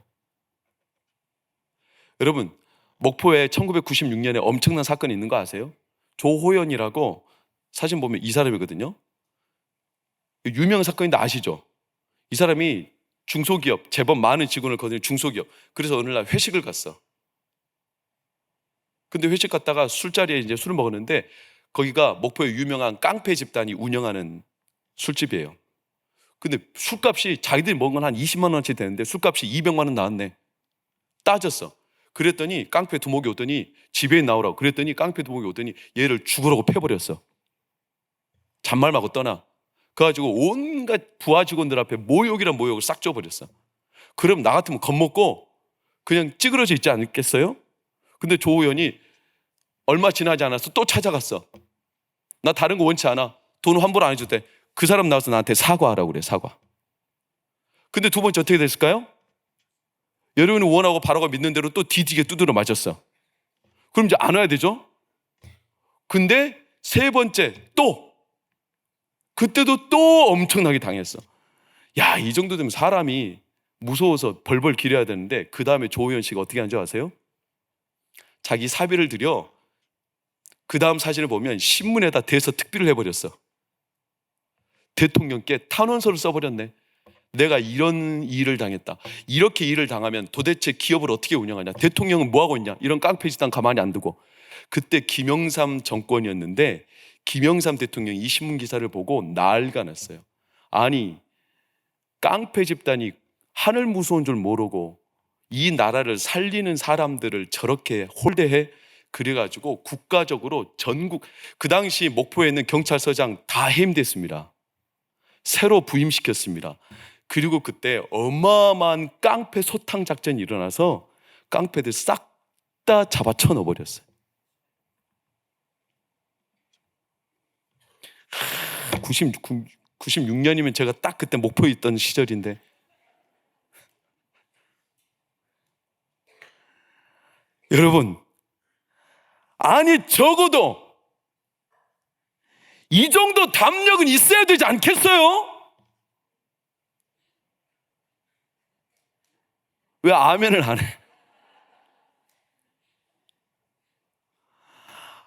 여러분, 목포에 1996년에 엄청난 사건이 있는 거 아세요? 조호연이라고 사진 보면 이 사람이거든요. 유명한 사건인데 아시죠? 이 사람이 중소기업, 제법 많은 직원을 거둔 중소기업. 그래서 어느 날 회식을 갔어. 근데 회식 갔다가 술자리에 이제 술을 먹었는데 거기가 목포의 유명한 깡패 집단이 운영하는 술집이에요. 근데 술값이 자기들이 먹은 건 한 20만 원어치 되는데 술값이 200만 원 나왔네. 따졌어. 그랬더니 깡패 두목이 오더니 집에 나오라고. 그랬더니 깡패 두목이 오더니 얘를 죽으라고 패버렸어. 잔말하고 떠나. 그래가지고 온갖 부하 직원들 앞에 모욕이란 모욕을 싹 줘버렸어. 그럼 나 같으면 겁먹고 그냥 찌그러져 있지 않겠어요? 근데 조우연이 얼마 지나지 않아서 또 찾아갔어. 나 다른 거 원치 않아. 돈 환불 안 해줄 때 그 사람 나와서 나한테 사과하라고 그래. 사과. 근데 두 번째 어떻게 됐을까요? 여러분이 원하고 바라고 믿는 대로 또 디디게 두드려 맞았어. 그럼 이제 안 와야 되죠? 근데 세 번째 그때도 또 엄청나게 당했어. 야, 이 정도 되면 사람이 무서워서 벌벌 기려야 되는데 그 다음에 조우현 씨가 어떻게 한지 아세요? 자기 사비를 들여 그 다음 사진을 보면 신문에다 대서 특비를 해버렸어. 대통령께 탄원서를 써버렸네. 내가 이런 일을 당했다. 이렇게 일을 당하면 도대체 기업을 어떻게 운영하냐? 대통령은 뭐하고 있냐? 이런 깡패 짓단 가만히 안 두고. 그때 김영삼 정권이었는데 김영삼 대통령이 이 신문 기사를 보고 난리가 났어요. 아니, 깡패 집단이 하늘 무서운 줄 모르고 이 나라를 살리는 사람들을 저렇게 홀대해? 그래가지고 국가적으로 전국, 그 당시 목포에 있는 경찰서장 다 해임됐습니다. 새로 부임시켰습니다. 그리고 그때 어마어마한 깡패 소탕 작전이 일어나서 깡패들 싹 다 잡아쳐 넣어버렸어요. 96년이면 제가 딱 그때 목포에 있던 시절인데 여러분, 아니 적어도 이 정도 담력은 있어야 되지 않겠어요? 왜 아멘을 안 해?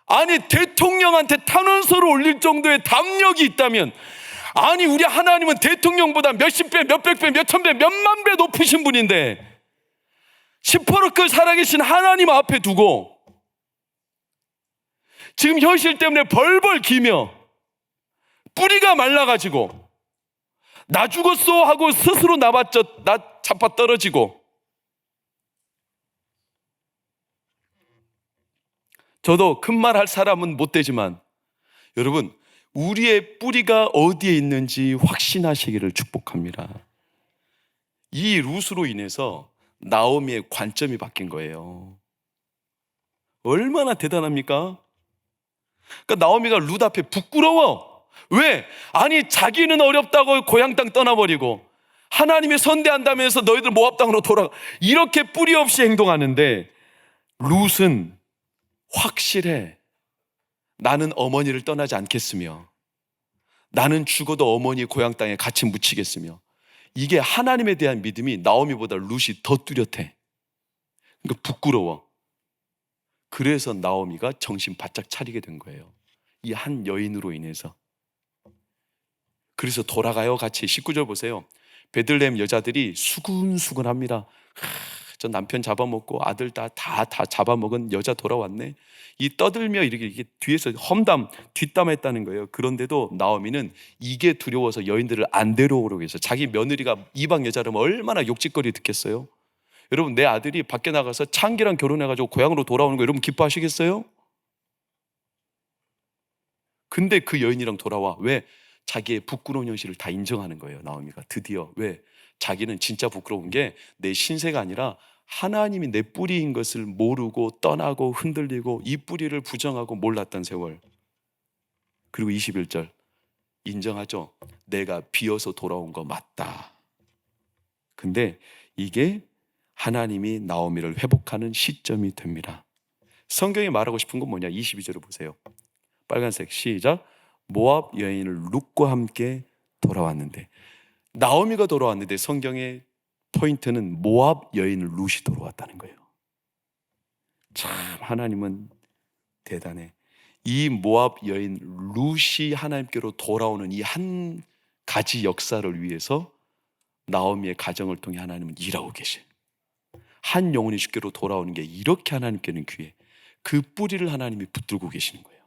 아니, 대통령한테 탄원서를 올릴 정도의 담력이 있다면, 아니 우리 하나님은 대통령보다 몇십 배, 몇백 배, 몇천 배, 몇만 배 높으신 분인데 시퍼렇게 살아계신 하나님 앞에 두고 지금 현실 때문에 벌벌 기며 뿌리가 말라가지고 나 죽었어 하고 스스로 나 잡아 떨어지고, 저도 큰 말 할 사람은 못 되지만 여러분, 우리의 뿌리가 어디에 있는지 확신하시기를 축복합니다. 이 룻으로 인해서 나오미의 관점이 바뀐 거예요. 얼마나 대단합니까? 그러니까 나오미가 룻 앞에 부끄러워. 왜? 아니 자기는 어렵다고 고향 땅 떠나버리고 하나님이 선대한다면서 너희들 모압 땅으로 돌아가, 이렇게 뿌리 없이 행동하는데 룻은 확실해. 나는 어머니를 떠나지 않겠으며 나는 죽어도 어머니 고향 땅에 같이 묻히겠으며, 이게 하나님에 대한 믿음이 나오미보다 룻이 더 뚜렷해. 그러니까 부끄러워. 그래서 나오미가 정신 바짝 차리게 된 거예요. 이 한 여인으로 인해서. 그래서 돌아가요 같이. 19절 보세요. 베들레헴 여자들이 수근수근합니다. 저 남편 잡아먹고 아들 다 잡아먹은 여자 돌아왔네. 이 떠들며 이렇게 뒤에서 뒷담했다는 거예요. 그런데도 나오미는 이게 두려워서 여인들을 안 데려오려고 했어요. 자기 며느리가 이방 여자라면 얼마나 욕짓거리 듣겠어요. 여러분, 내 아들이 밖에 나가서 창기랑 결혼해가지고 고향으로 돌아오는 거 여러분 기뻐하시겠어요? 근데 그 여인이랑 돌아와. 왜? 자기의 부끄러운 현실을 다 인정하는 거예요. 나오미가 드디어. 왜? 자기는 진짜 부끄러운 게 내 신세가 아니라 하나님이 내 뿌리인 것을 모르고 떠나고 흔들리고 이 뿌리를 부정하고 몰랐던 세월. 그리고 21절, 인정하죠. 내가 비어서 돌아온 거 맞다. 근데 이게 하나님이 나오미를 회복하는 시점이 됩니다. 성경이 말하고 싶은 건 뭐냐? 22절을 보세요. 빨간색 시작. 모압 여인 룻과 함께 돌아왔는데, 나오미가 돌아왔는데 성경의 포인트는 모압 여인 룻이 돌아왔다는 거예요. 참 하나님은 대단해. 이 모압 여인 룻이 하나님께로 돌아오는 이 한 가지 역사를 위해서 나오미의 가정을 통해 하나님은 일하고 계셔요. 한 영혼이 주께로 돌아오는 게 이렇게 하나님께는 귀해. 그 뿌리를 하나님이 붙들고 계시는 거예요.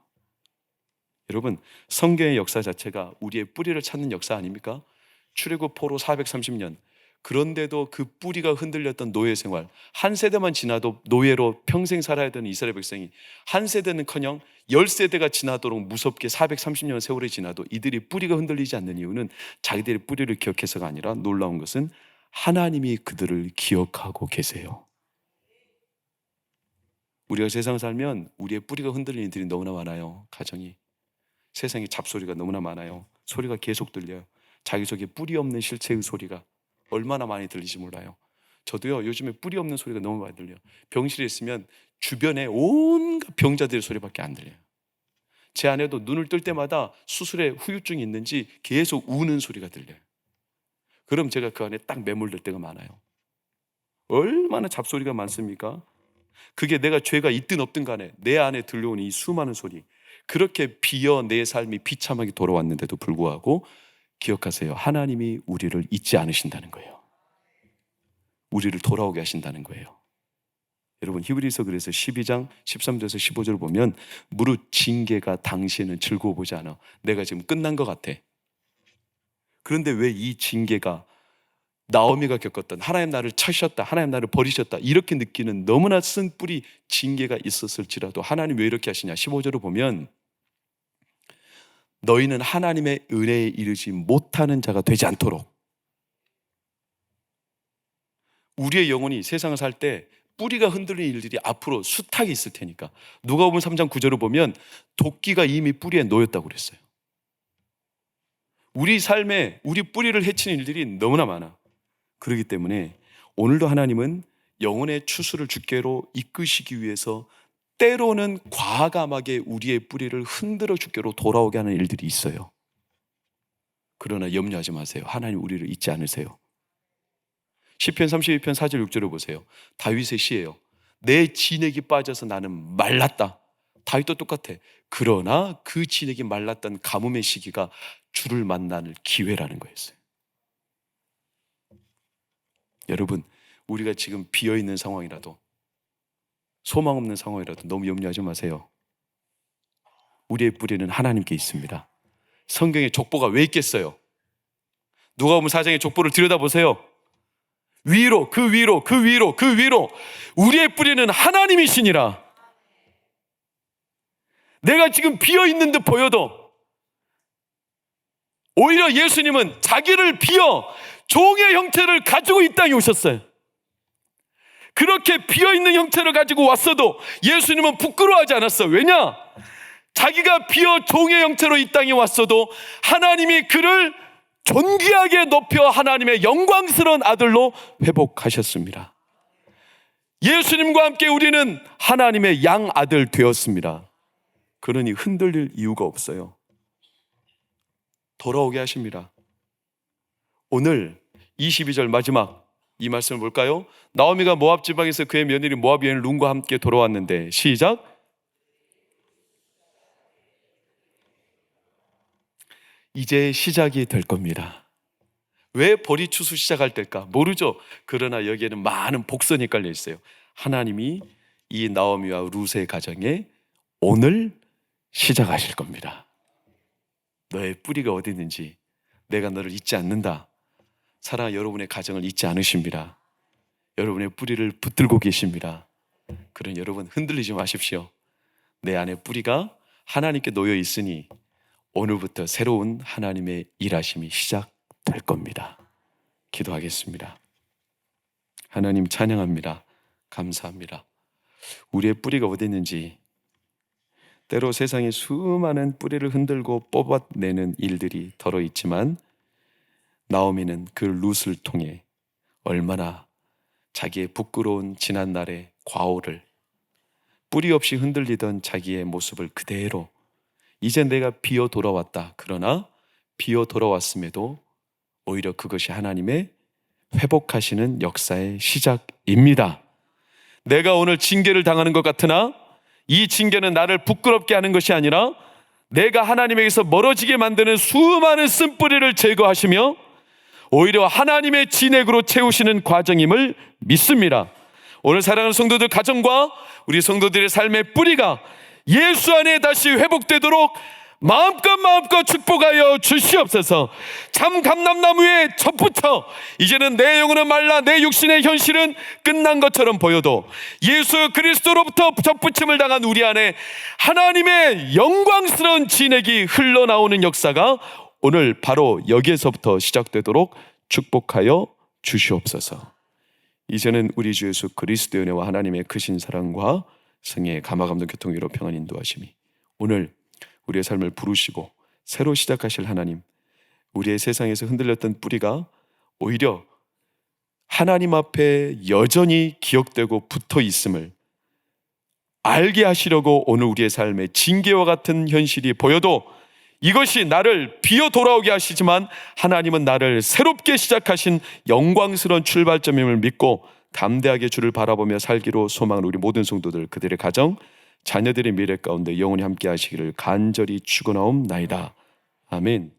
여러분, 성경의 역사 자체가 우리의 뿌리를 찾는 역사 아닙니까? 출애굽 포로 430년. 그런데도 그 뿌리가 흔들렸던 노예 생활, 한 세대만 지나도 노예로 평생 살아야 되는 이스라엘 백성이 한 세대는커녕 10세대가 지나도록 무섭게 430년 세월이 지나도 이들이 뿌리가 흔들리지 않는 이유는 자기들의 뿌리를 기억해서가 아니라, 놀라운 것은 하나님이 그들을 기억하고 계세요. 우리가 세상을 살면 우리의 뿌리가 흔들리는 이들이 너무나 많아요. 가정이, 세상에 잡소리가 너무나 많아요. 소리가 계속 들려요. 자기 속에 뿌리 없는 실체의 소리가 얼마나 많이 들리지 몰라요. 저도요, 요즘에 뿌리 없는 소리가 너무 많이 들려요. 병실에 있으면 주변에 온갖 병자들의 소리밖에 안 들려요. 제 아내도 눈을 뜰 때마다 수술에 후유증이 있는지 계속 우는 소리가 들려요. 그럼 제가 그 안에 딱 매몰될 때가 많아요. 얼마나 잡소리가 많습니까? 그게 내가 죄가 있든 없든 간에 내 안에 들려오는 이 수많은 소리, 그렇게 비어 내 삶이 비참하게 돌아왔는데도 불구하고 기억하세요. 하나님이 우리를 잊지 않으신다는 거예요. 우리를 돌아오게 하신다는 거예요. 여러분, 히브리서 그래서 12장 13절에서 15절을 보면 무릇 징계가 당시에는 즐거워 보지 않아. 내가 지금 끝난 것 같아. 그런데 왜 이 징계가 나오미가 겪었던 하나님 나를 차셨다, 하나님 나를 버리셨다, 이렇게 느끼는 너무나 쓴 뿌리 징계가 있었을지라도 하나님 왜 이렇게 하시냐? 15절을 보면 너희는 하나님의 은혜에 이르지 못하는 자가 되지 않도록. 우리의 영혼이 세상을 살 때 뿌리가 흔들리는 일들이 앞으로 숱하게 있을 테니까. 누가복음 3장 9절을 보면 도끼가 이미 뿌리에 놓였다고 그랬어요. 우리 삶에 우리 뿌리를 해치는 일들이 너무나 많아. 그렇기 때문에 오늘도 하나님은 영혼의 추수를 주께로 이끄시기 위해서 때로는 과감하게 우리의 뿌리를 흔들어 주께로 돌아오게 하는 일들이 있어요. 그러나 염려하지 마세요. 하나님 우리를 잊지 않으세요. 시편 32편 4절 6절을 보세요. 다윗의 시예요. 내 진액이 빠져서 나는 말랐다. 다윗도 똑같아. 그러나 그 진액이 말랐던 가뭄의 시기가 주를 만나는 기회라는 거였어요. 여러분, 우리가 지금 비어있는 상황이라도, 소망 없는 상황이라도 너무 염려하지 마세요. 우리의 뿌리는 하나님께 있습니다. 성경에 족보가 왜 있겠어요? 누가복음 4장의 족보를 들여다보세요. 위로, 그 위로, 그 위로, 그 위로 우리의 뿌리는 하나님이시니라. 내가 지금 비어있는 듯 보여도 오히려 예수님은 자기를 비어 종의 형태를 가지고 이 땅에 오셨어요. 그렇게 비어있는 형태를 가지고 왔어도 예수님은 부끄러워하지 않았어요. 왜냐? 자기가 비어 종의 형태로 이 땅에 왔어도 하나님이 그를 존귀하게 높여 하나님의 영광스러운 아들로 회복하셨습니다. 예수님과 함께 우리는 하나님의 양아들 되었습니다. 그러니 흔들릴 이유가 없어요. 돌아오게 하십니다. 오늘 22절 마지막 이 말씀을 볼까요? 나오미가 모압 지방에서 그의 며느리 모압 여인 룻과 함께 돌아왔는데, 시작. 이제 시작이 될 겁니다. 왜 버리추수 시작할 때일까? 모르죠. 그러나 여기에는 많은 복선이 깔려 있어요. 하나님이 이 나오미와 룻의 가정에 오늘 시작하실 겁니다. 너의 뿌리가 어디 있는지 내가 너를 잊지 않는다. 사랑하는 여러분의 가정을 잊지 않으십니다. 여러분의 뿌리를 붙들고 계십니다. 그런 여러분 흔들리지 마십시오. 내 안에 뿌리가 하나님께 놓여 있으니 오늘부터 새로운 하나님의 일하심이 시작될 겁니다. 기도하겠습니다. 하나님 찬양합니다. 감사합니다. 우리의 뿌리가 어디 있는지 때로 세상에 수많은 뿌리를 흔들고 뽑아내는 일들이 덜어 있지만 나오미는 그 룻을 통해 얼마나 자기의 부끄러운 지난날의 과오를, 뿌리 없이 흔들리던 자기의 모습을 그대로, 이제 내가 비어 돌아왔다. 그러나 비어 돌아왔음에도 오히려 그것이 하나님의 회복하시는 역사의 시작입니다. 내가 오늘 징계를 당하는 것 같으나 이 징계는 나를 부끄럽게 하는 것이 아니라 내가 하나님에게서 멀어지게 만드는 수많은 쓴뿌리를 제거하시며 오히려 하나님의 진액으로 채우시는 과정임을 믿습니다. 오늘 사랑하는 성도들, 가정과 우리 성도들의 삶의 뿌리가 예수 안에 다시 회복되도록 마음껏 축복하여 주시옵소서. 참 감람나무에 접붙여 이제는 내 영혼은 말라 내 육신의 현실은 끝난 것처럼 보여도 예수 그리스도로부터 접붙임을 당한 우리 안에 하나님의 영광스러운 진액이 흘러나오는 역사가 오늘 바로 여기에서부터 시작되도록 축복하여 주시옵소서. 이제는 우리 주 예수 그리스도의 은혜와 하나님의 크신 사랑과 성령의 감화감동 교통위로 평안 인도하심이 오늘 우리의 삶을 부르시고 새로 시작하실 하나님, 우리의 세상에서 흔들렸던 뿌리가 오히려 하나님 앞에 여전히 기억되고 붙어 있음을 알게 하시려고 오늘 우리의 삶에 징계와 같은 현실이 보여도 이것이 나를 비어 돌아오게 하시지만 하나님은 나를 새롭게 시작하신 영광스러운 출발점임을 믿고 담대하게 주를 바라보며 살기로 소망하는 우리 모든 성도들, 그들의 가정, 자녀들의 미래 가운데 영원히 함께 하시기를 간절히 축원하옵나이다. 아멘.